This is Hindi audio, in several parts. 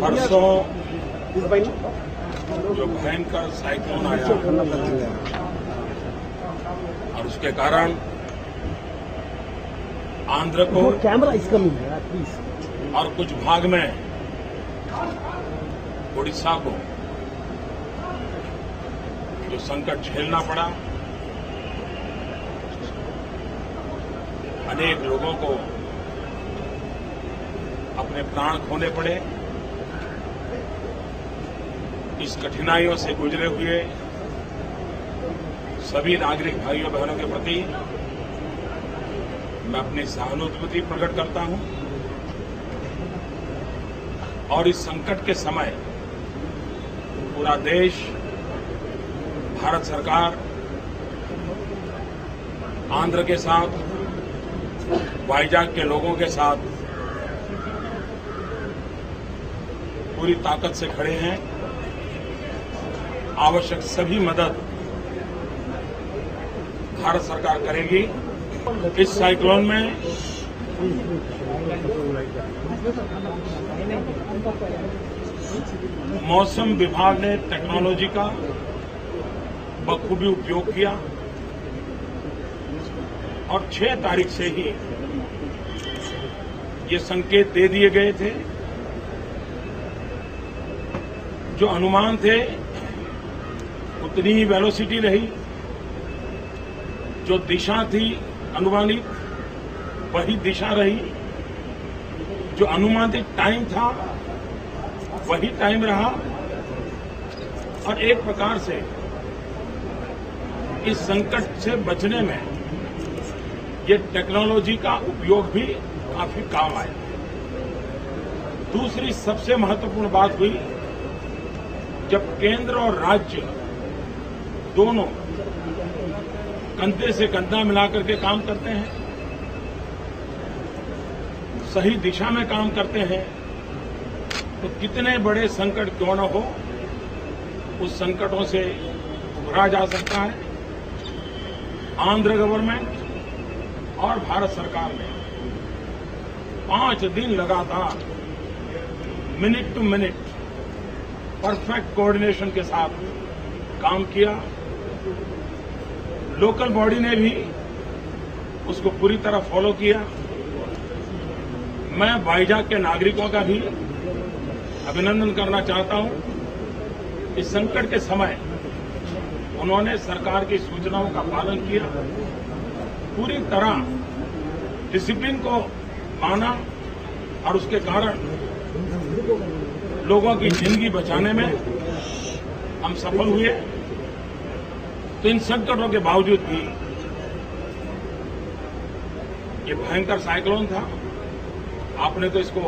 परसों जो भयंकर साइक्लोन आया और उसके कारण आंध्र को कैमरा इसका मिल प्लीज और कुछ भाग में उड़ीसा को जो संकट झेलना पड़ा, अनेक लोगों को अपने प्राण खोने पड़े। इस कठिनाइयों से गुजरे हुए सभी नागरिक भाइयों बहनों के प्रति मैं अपनी सहानुभूति प्रकट करता हूं और इस संकट के समय पूरा देश, भारत सरकार आंध्र के साथ, वाइजाग के लोगों के साथ पूरी ताकत से खड़े हैं। आवश्यक सभी मदद भारत सरकार करेगी। इस साइक्लोन में मौसम विभाग ने टेक्नोलॉजी का बखूबी उपयोग किया और 6 तारीख से ही ये संकेत दे दिए गए थे। जो अनुमान थे उतनी ही वेलोसिटी रही, जो दिशा थी अनुमानित वही दिशा रही, जो अनुमानित टाइम था वही टाइम रहा और एक प्रकार से इस संकट से बचने में ये टेक्नोलॉजी का उपयोग भी काफी काम आया। दूसरी सबसे महत्वपूर्ण बात हुई जब केंद्र और राज्य दोनों कंधे से कंधा मिलाकर के काम करते हैं, सही दिशा में काम करते हैं, तो कितने बड़े संकट क्यों न हो, उस संकटों से उभरा जा सकता है। आंध्र गवर्नमेंट और भारत सरकार ने 5 दिन लगातार minute to minute perfect coordination के साथ काम किया। लोकल बॉडी ने भी उसको पूरी तरह फॉलो किया। मैं वाइजाग के नागरिकों का भी अभिनंदन करना चाहता हूं। इस संकट के समय उन्होंने सरकार की सूचनाओं का पालन किया, पूरी तरह डिसिप्लिन को माना और उसके कारण लोगों की जिंदगी बचाने में हम सफल हुए। तो इन संकटों के बावजूद भी ये भयंकर साइक्लोन था, आपने तो इसको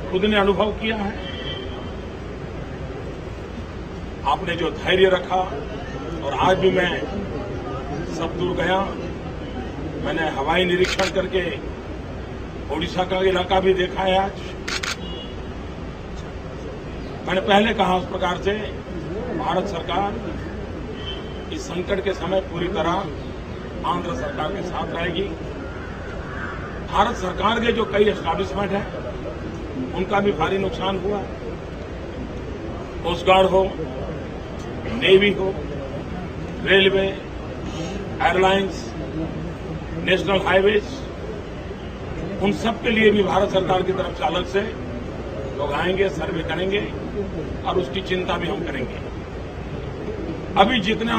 खुद ने अनुभव किया है। आपने जो धैर्य रखा और आज भी मैं सब दूर गया, मैंने हवाई निरीक्षण करके ओडिशा का इलाका भी देखा है। आज मैंने पहले कहा उस प्रकार से भारत सरकार इस संकट के समय पूरी तरह आंध्र सरकार के साथ रहेगी। भारत सरकार के जो कई एस्टैब्लिशमेंट हैं उनका भी भारी नुकसान हुआ। कोस्ट गार्ड हो, नेवी हो, रेलवे, एयरलाइंस, नेशनल हाईवेज, उन सब के लिए भी भारत सरकार की तरफ से अलग से लोग आएंगे, सर्वे करेंगे और उसकी चिंता भी हम करेंगे। अभी जितना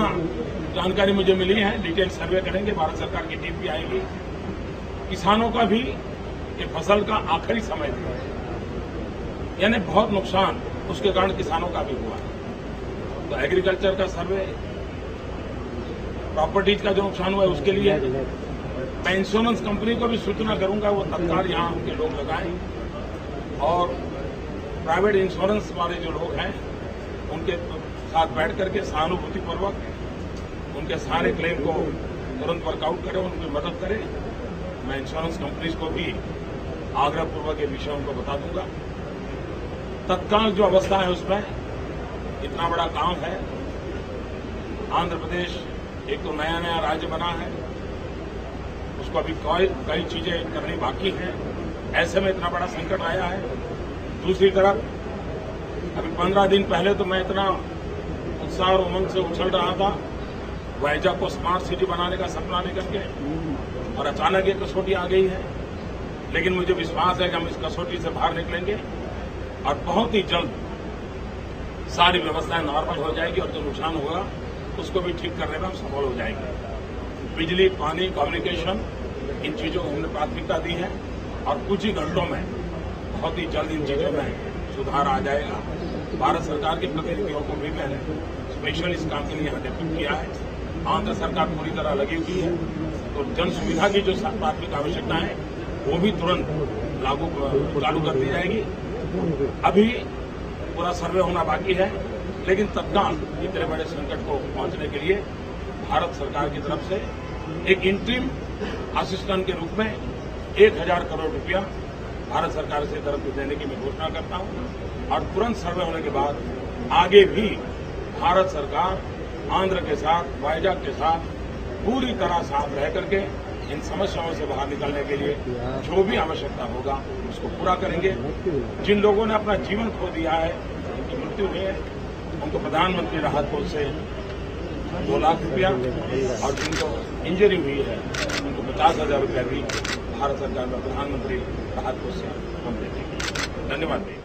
जानकारी मुझे मिली है, डिटेल सर्वे करेंगे, भारत सरकार की टीम भी आएगी। किसानों का भी ये फसल का आखिरी समय था, यानी बहुत नुकसान उसके कारण किसानों का भी हुआ। तो एग्रीकल्चर का सर्वे, प्रॉपर्टीज का जो नुकसान हुआ है उसके लिए मैं इंश्योरेंस कंपनी को भी सूचना करूंगा, वो तत्काल यहां उनके लोग लगाएं और प्राइवेट इंश्योरेंस वाले जो लोग हैं उनके साथ बैठ करके सहानुभूतिपूर्वक उनके सारे क्लेम को तुरंत वर्कआउट करें, उनकी मदद करें। मैं इंश्योरेंस कंपनीज को भी आग्रहपूर्वक ये विषय उनको बता दूंगा। तत्काल जो अवस्था है उसमें इतना बड़ा काम है। आंध्र प्रदेश एक तो नया नया राज्य बना है, उसको अभी कई चीजें करनी बाकी हैं। ऐसे में इतना बड़ा संकट आया है। दूसरी तरफ अभी 15 दिन पहले तो मैं इतना उत्साह और उमंग से उछल रहा था वाइजैक को स्मार्ट सिटी बनाने का सपना लेकर के, और अचानक ये कसौटी आ गई है। लेकिन मुझे विश्वास है कि हम इस कसौटी से बाहर निकलेंगे और बहुत ही जल्द सारी व्यवस्थाएं नॉर्मल हो जाएगी और जो नुकसान होगा उसको भी ठीक करने में हम सफल हो जाएंगे। बिजली, पानी, कम्युनिकेशन, इन चीजों को हमने प्राथमिकता दी है और कुछ ही घंटों में बहुत ही जल्द इन चीजों में सुधार आ जाएगा। भारत सरकार के प्रतिनिधियों को भी मैंने स्पेशल इस काम के लिए यहाँ डेप्यूट किया है। आंध्र सरकार पूरी तरह लगी हुई है, तो जन सुविधा की जो प्राथमिक आवश्यकता है वो भी तुरंत चालू कर दी जाएगी। अभी पूरा सर्वे होना बाकी है, लेकिन तत्काल इतने बड़े संकट को पहुंचने के लिए भारत सरकार की तरफ से एक इंटरिम असिस्टेंट के रूप में 1000 करोड़ रुपया भारत सरकार से तरफ देने की मैं घोषणा करता हूं। और तुरंत सर्वे होने के बाद आगे भी भारत सरकार आंध्र के साथ, वाइजैक के साथ पूरी तरह साथ रह करके इन समस्याओं से बाहर निकलने के लिए जो भी आवश्यकता होगा उसको पूरा करेंगे। जिन लोगों ने अपना जीवन खो दिया है, उनकी मृत्यु हुई है, उनको प्रधानमंत्री राहत कोष से 2 लाख रुपया, और जिनको इंजरी हुई है उनको 50,000 रुपया भी भारत सरकार का प्रधानमंत्री राहत कोष से हम देंगे। धन्यवाद।